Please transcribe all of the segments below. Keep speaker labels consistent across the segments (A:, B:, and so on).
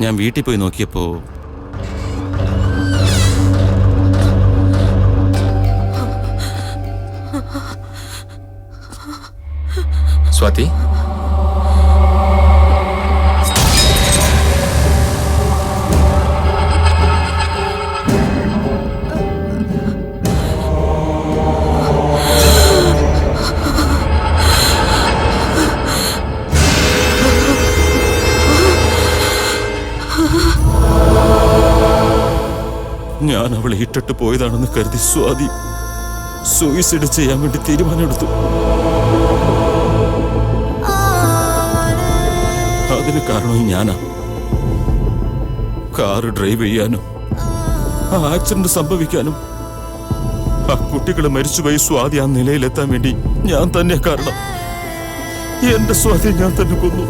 A: ഞാൻ വീട്ടിൽ പോയി നോക്കിയപ്പോ
B: സ്വാതി,
A: ഞാൻ അവളെ ഇട്ടിട്ട് പോയതാണെന്ന് കരുതി സ്വാതി സൂയിസൈഡ് ചെയ്യാൻ വേണ്ടി തീരുമാനമെടുത്തു. അതിന് കാരണം ഞാനാ. കാറ് ഡ്രൈവ് ചെയ്യാനും ആ ആക്സിഡന്റ് സംഭവിക്കാനും ആ കുട്ടികളെ മരിച്ചുപോയി സ്വാതി ആ നിലയിലെത്താൻ വേണ്ടി ഞാൻ തന്നെ കാരണം. എന്റെ സ്വാതി ഞാൻ തന്നെ കൊന്നു.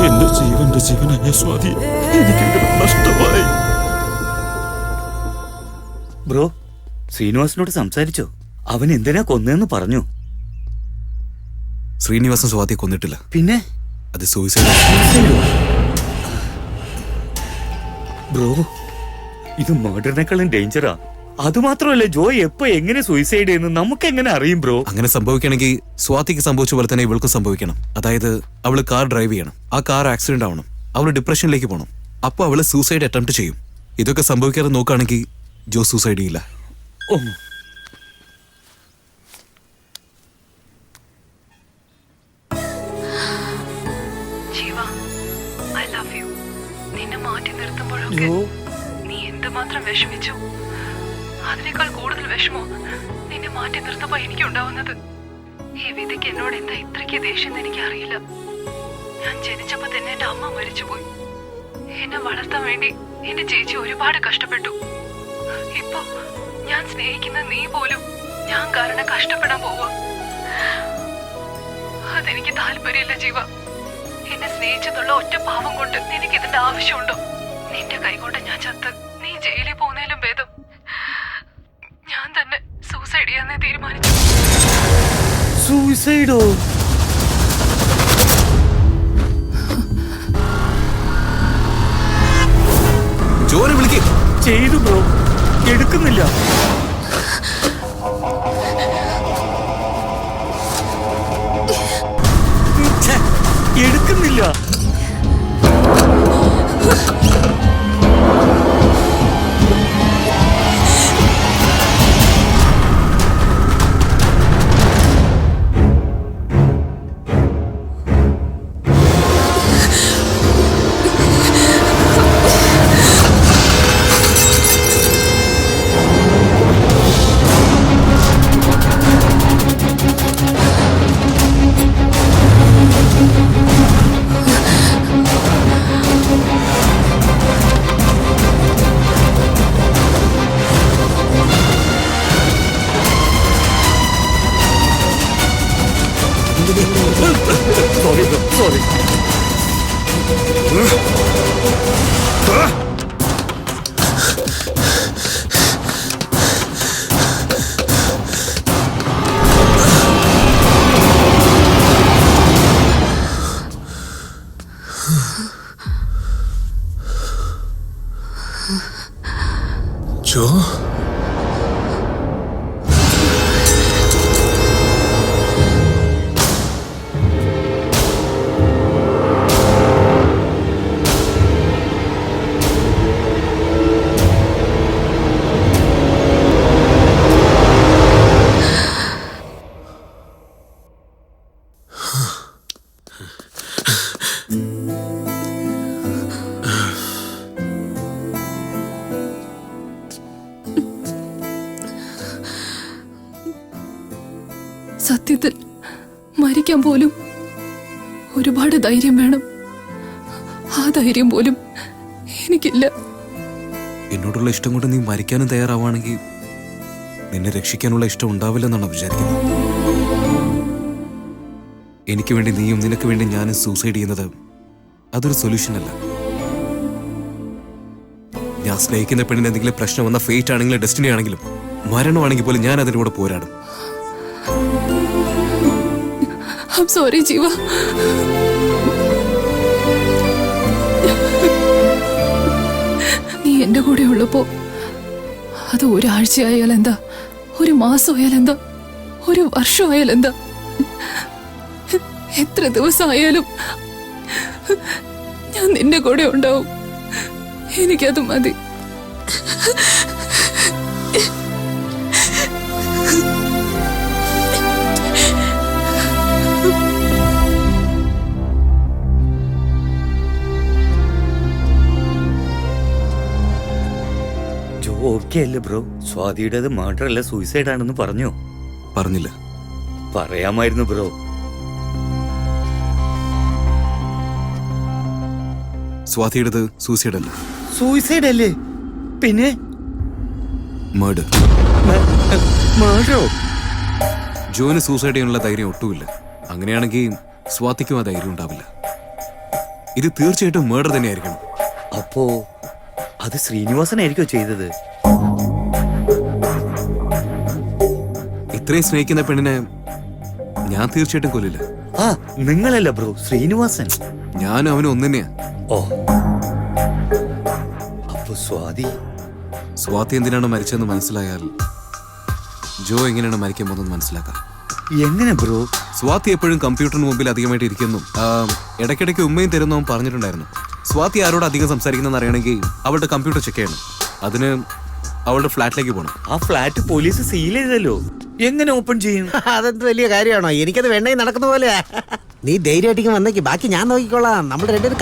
A: എന്റെ ജീവനായ സ്വാതി എനിക്കിങ്ങനെ നഷ്ടമായി.
C: ബ്രോ, ശ്രീനിവാസനോട് സംസാരിച്ചോ? അവൻ എന്തിനാ കൊന്നതെന്ന് പറഞ്ഞു?
D: ശ്രീനിവാസൻ സ്വാതിയെ കൊന്നിട്ടില്ല.
C: പിന്നെ
D: അത് സൂയിസൈഡ്.
C: ബ്രോ, ഇത് മർഡറിനേക്കാളും ഡേഞ്ചറാ. അതുമാത്രമല്ല, ജോയ് എപ്പോ എങ്ങനെ സൂയിസൈഡ് ചെയ്യുന്നു നമുക്ക് എങ്ങനെ അറിയും ബ്രോ?
D: അങ്ങനെ സംഭവിക്കണമെങ്കിൽ സ്വാതിക്ക് സംഭവിച്ച പോലെ തന്നെ ഇവൾക്കും സംഭവിക്കണം. അതായത് അവള് കാർ ഡ്രൈവ് ചെയ്യണം, ആ കാർ ആക്സിഡന്റ് ആവണം, അവള് ഡിപ്രഷനിലേക്ക് പോകണം, അപ്പൊ അവള് സൂസൈഡ് അറ്റംപ്റ്റ് ചെയ്യും. ഇതൊക്കെ സംഭവിക്കാതെ നോക്കുകയാണെങ്കിൽ ജോ സൂസൈഡ് ചെയ്യില്ല.
C: ഓ,
E: ജീവ, I love you. നിന്നെ മാറ്റി നിർത്തുമ്പോഴൊക്കെ നീ എന്തുമാത്രം വിഷമിച്ചു. അതിനേക്കാൾ കൂടുതൽ വിഷമോ നിന്നെ മാറ്റി നിർത്തുമ്പോ എനിക്കുണ്ടാവുന്നത്. ഈ വിധിക്ക് എന്നോട് എന്താ ഇത്രയ്ക്ക് ദേഷ്യം എനിക്ക് അറിയില്ല. ഞാൻ ജനിച്ചപ്പോ തന്നെ എന്റെ അമ്മ മരിച്ചുപോയി. എന്നെ വളർത്താൻ വേണ്ടി എന്റെ ചേച്ചി ഒരുപാട് കഷ്ടപ്പെട്ടു. ഇപ്പൊ ഞാൻ സ്നേഹിക്കുന്ന നീ പോലും ഞാൻ കാരണം കഷ്ടപ്പെടാൻ പോവാ. അതെനിക്ക് താല്പര്യമില്ല ജീവ. എന്നെ സ്നേഹിച്ചെന്നുള്ള ഒറ്റ പാവം കൊണ്ട് നിനക്ക് ഇതിന്റെ ആവശ്യമുണ്ടോ? നിന്റെ കൈകൊണ്ട് ഞാൻ ചത്ത് നീ ജയിലിൽ പോകുന്നതിലും ഭേദം ഞാൻ തന്നെ സൂസൈഡ് ചെയ്യാന്നേ തീരുമാനിച്ചു.
C: സൂയിസൈഡോ?
D: ജോനെ വിളിക്ക്.
C: ചെയ്തു ബ്രോ, എടുക്കുന്നില്ല. എടുക്കുന്നില്ല. Sorry.
D: ജോ,
E: സത്യത്തിൽ മരിക്കാൻ പോലും ഒരുപാട് ധൈര്യം വേണം. ആ ധൈര്യം പോലും എനിക്കില്ല.
D: എന്നോടുള്ള ഇഷ്ടം കൊണ്ട് നീ മരിക്കാനും തയ്യാറാവുകയാണെങ്കിൽ നിന്നെ രക്ഷിക്കാനുള്ള ഇഷ്ടം ഉണ്ടാവില്ലെന്നാണ് വിചാരിക്കുന്നത്. എനിക്ക് വേണ്ടി നീയും നിനക്ക് വേണ്ടി ഞാനും സൂസൈഡ് ചെയ്യുന്നത് അതൊരു സൊല്യൂഷൻ അല്ല. ഞാൻ സ്നേഹിക്കുന്ന പെണ്ണിന് എന്തെങ്കിലും പ്രശ്നം വന്ന ഫേറ്റ് ആണെങ്കിലും ഡെസ്റ്റിനി ആണെങ്കിലും മരണമാണെങ്കിൽ പോലും ഞാൻ അതിൻ്റെ കൂടെ പോരാടും.
E: I'm sorry, ജീവ. എന്റെ കൂടെ ഉള്ളപ്പോ അത് ഒരാഴ്ചയായാൽ എന്താ, ഒരു മാസമായാൽ എന്താ, ഒരു വർഷമായാൽ എന്താ, എത്ര ദിവസമായാലും ഞാൻ നിന്റെ കൂടെ ഉണ്ടാവും. എനിക്കത് മതി.
C: ജോ ഓക്കെ അല്ലേ ബ്രോ? സ്വാതിയുടേത് മർഡർ അല്ല സൂയിസൈഡ് ആണെന്ന് പറഞ്ഞോ?
D: പറഞ്ഞില്ല.
C: പറയാമായിരുന്നു ബ്രോ.
D: സ്വാതിയുടേത് സൂസൈഡ് അല്ല,
C: സൂയിസൈഡ് അല്ലേ? പിന്നെ
D: മർഡർ.
C: മർഡറോ?
D: ജോന് സൂസൈഡ് ചെയ്യാനുള്ള ധൈര്യം ഒട്ടുമില്ല. അങ്ങനെയാണെങ്കിൽ സ്വാതിക്കും ആ ധൈര്യം ഉണ്ടാവില്ല. ഇത് തീർച്ചയായിട്ടും മർഡർ തന്നെയായിരിക്കണം.
C: അപ്പോ അത് ശ്രീനിവാസനായിരിക്കോ ചെയ്തത്?
D: ഇത്രയും സ്നേഹിക്കുന്ന പെണ്ണിനെ ഞാൻ തീർച്ചയായിട്ടും കൊല്ലില്ല.
C: ആ നിങ്ങളല്ല ബ്രോ, ശ്രീനിവാസൻ.
D: ഞാനും അവനും ഒന്നെന്നെയാ.
C: ഓ അപ്പൊ
D: സ്വാതി എന്തിനാണ് മരിച്ചതെന്ന് മനസ്സിലായാൽ ജോ എങ്ങനെയാണ് മരിക്കാൻ പോകുന്നത് മനസ്സിലാക്കാം.
C: എങ്ങനെ ബ്രോ?
D: സ്വാതി എപ്പോഴും കമ്പ്യൂട്ടറിന് മുമ്പിൽ അധികമായിട്ട് ഇരിക്കുന്നു. ഇടയ്ക്കിടയ്ക്ക് ഉമ്മയും തരുന്നവൻ പറഞ്ഞിട്ടുണ്ടായിരുന്നു. സ്വാതി ആരോട് അധികം സംസാരിക്കുന്നതെന്ന് അറിയണമെങ്കിൽ അവളുടെ കമ്പ്യൂട്ടർ ചെക്ക് ചെയ്യണം. അതിന് അവളുടെ ഫ്ലാറ്റിലേക്ക് പോകണം.
C: ആ ഫ്ലാറ്റ് പോലീസ് സീൽ ചെയ്തല്ലോ, എങ്ങനെ ഓപ്പൺ ചെയ്യും?
F: അതെന്ത് വലിയ കാര്യമാണോ? എനിക്കത് വേണ്ടേ നടക്കുന്ന പോലെ. നീ ധൈര്യമായിട്ടേക്ക് വന്നേക്ക്, ബാക്കി ഞാൻ നോക്കിക്കോളാം. നമ്മൾ രണ്ടുപേരും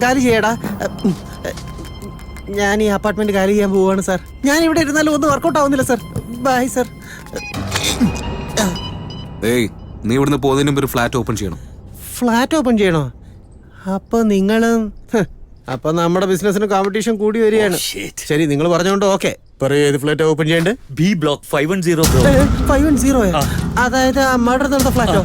F: കാലി ചെയ്യടാ. ഞാൻ ഈ അപ്പാർട്ട്മെന്റ് കാലി ചെയ്യാൻ പോവാണ് സാർ. ഞാൻ ഇവിടെ ഇരുന്നാലും ഒന്നും വർക്കൗട്ട് ആവുന്നില്ല സാർ. Bye sir.
D: ഏയ്, നീ ഇവിടുന്ന് പോകുന്നതിന് മുമ്പ് ഒരു ഫ്ലാറ്റ് ഓപ്പൺ ചെയ്യണം.
F: ഫ്ലാറ്റ് ഓപ്പൺ ചെയ്യണോ? അപ്പൊ നിങ്ങളും അപ്പൊ നമ്മുടെ ബിസിനസിന് കോമ്പറ്റീഷൻ കൂടി വരികയാണ്. ശരി, നിങ്ങൾ പറഞ്ഞോണ്ട് ഓക്കെ. പറയൂ, ഏത് ഫ്ലാറ്റ് ഓപ്പൺ ചെയ്യണ്ടേ?
C: B block 510 bro.
F: 510? അതായത് മർഡർ നടന്ന ഫ്ലാറ്റോ?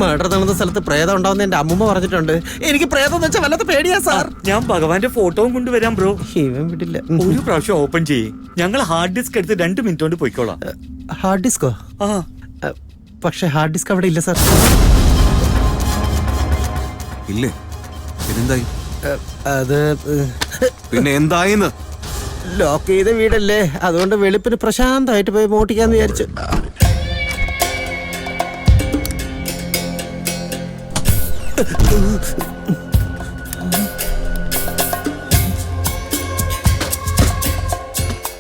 F: മർഡർ നടന്ന സ്ഥലത്ത് പ്രേതം ഉണ്ടാവുന്ന എന്റെ അമ്മൂമ്മ പറഞ്ഞിട്ടുണ്ട്. എനിക്ക് പ്രേതം എന്ന് വെച്ചാൽ വല്ലാത്ത പേടിയാ സാർ.
C: ഞാൻ ഭഗവാന്റെ ഫോട്ടോയും കൊണ്ടുവരാം ബ്രോ.
F: ഇവൻ വിട്ടില്ല.
C: ഒരു പ്രാവശ്യം ഓപ്പൺ ചെയ്യേ, ഞങ്ങൾ ഹാർഡ് ഡിസ്ക് എടുത്ത് 2 മിനിറ്റ് കൊണ്ട് പോയിക്കോളാം.
F: ഹാർഡ് ഡിസ്കോ?
C: ആ
F: പക്ഷെ ഹാർഡ് ഡിസ്ക് അവിടെ ഇല്ല സാർ.
D: ഇല്ലേ? പിന്നെന്തായി?
F: അത്
D: പിന്നെ എന്തായിന്ന്?
F: ലോക്ക് ചെയ്ത വീടല്ലേ, അതുകൊണ്ട് വെളുപ്പിന് പ്രശാന്തമായിട്ട് പോയി മോട്ടിക്കാന്ന് വിചാരിച്ചു.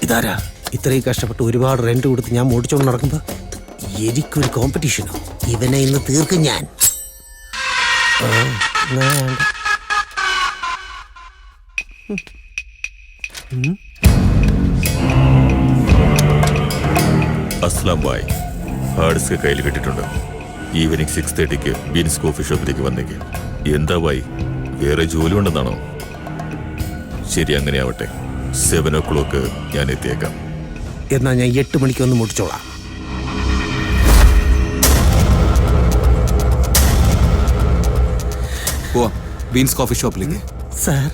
F: ഇതാരാ? ഇത്രയും കഷ്ടപ്പെട്ട് ഒരുപാട് റെന്റ് കൊടുത്ത് ഞാൻ മോടിച്ചോണ്ട് നടക്കുമ്പോ എനിക്കൊരു കോമ്പറ്റീഷനോ? ഇവനെ ഇന്ന് തീർക്കും ഞാൻ.
A: അസ്ലാം ബായ്, ഹാർഡ് ഡിസ്ക് കയ്യിൽ കിട്ടിയിട്ടുണ്ട്. ഈവനിങ് 6:30 ബീൻസ് കോഫി ഷോപ്പിലേക്ക് വന്നേക്ക്. എന്താ ബായ്, വേറെ ജോലി ഉണ്ടെന്നാണോ? ശരി, അങ്ങനെ ആവട്ടെ. 7 o'clock ഞാൻ എത്തിയേക്കാം.
F: എന്നാ ഞാൻ 8 മണിക്ക് ഒന്ന് മുടിച്ചോളാം.
D: പോവാം ബീൻസ് കോഫി ഷോപ്പിലേക്ക്.
F: സാർ,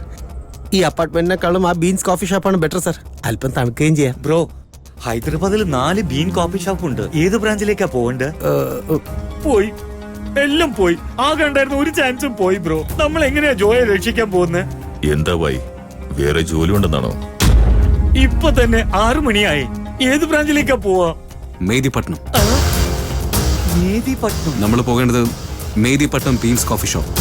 F: ഈ അപ്പാർട്ട്മെന്റിനെക്കാളും ആ ബീൻസ് കോഫി ഷോപ്പാണ് ബെറ്റർ സാർ. അല്പം തണുക്കുകയും ചെയ്യാം.
C: ബ്രോ, ഹൈദരാബാദിൽ 4 ബീൻ കോഫി ഷോപ്പ് ഉണ്ട്. ഏത് ബ്രാഞ്ചിലേക്കാ പോകണ്ടേ? പോയി, എല്ലാം പോയി. ആകെ ഉണ്ടായിരുന്ന ഒരു ചാൻസും പോയി ബ്രോ. നമ്മൾ എങ്ങനെയാ ജോയെ രക്ഷിക്കാൻ പോകുന്നത്?
A: എന്താ ബായ്, വേറെ ജോലി ഉണ്ടെന്നാണോ?
C: ഇപ്പൊ തന്നെ 6 മണിയായി. ഏത് ബ്രാഞ്ചിലേക്കാ പോവാ?
D: മേദിപട്ടണം.
C: മേദിപട്ടണം?
D: നമ്മൾ പോകേണ്ടത് മേദിപട്ടണം ബീൻസ് കോഫി ഷോപ്പ്.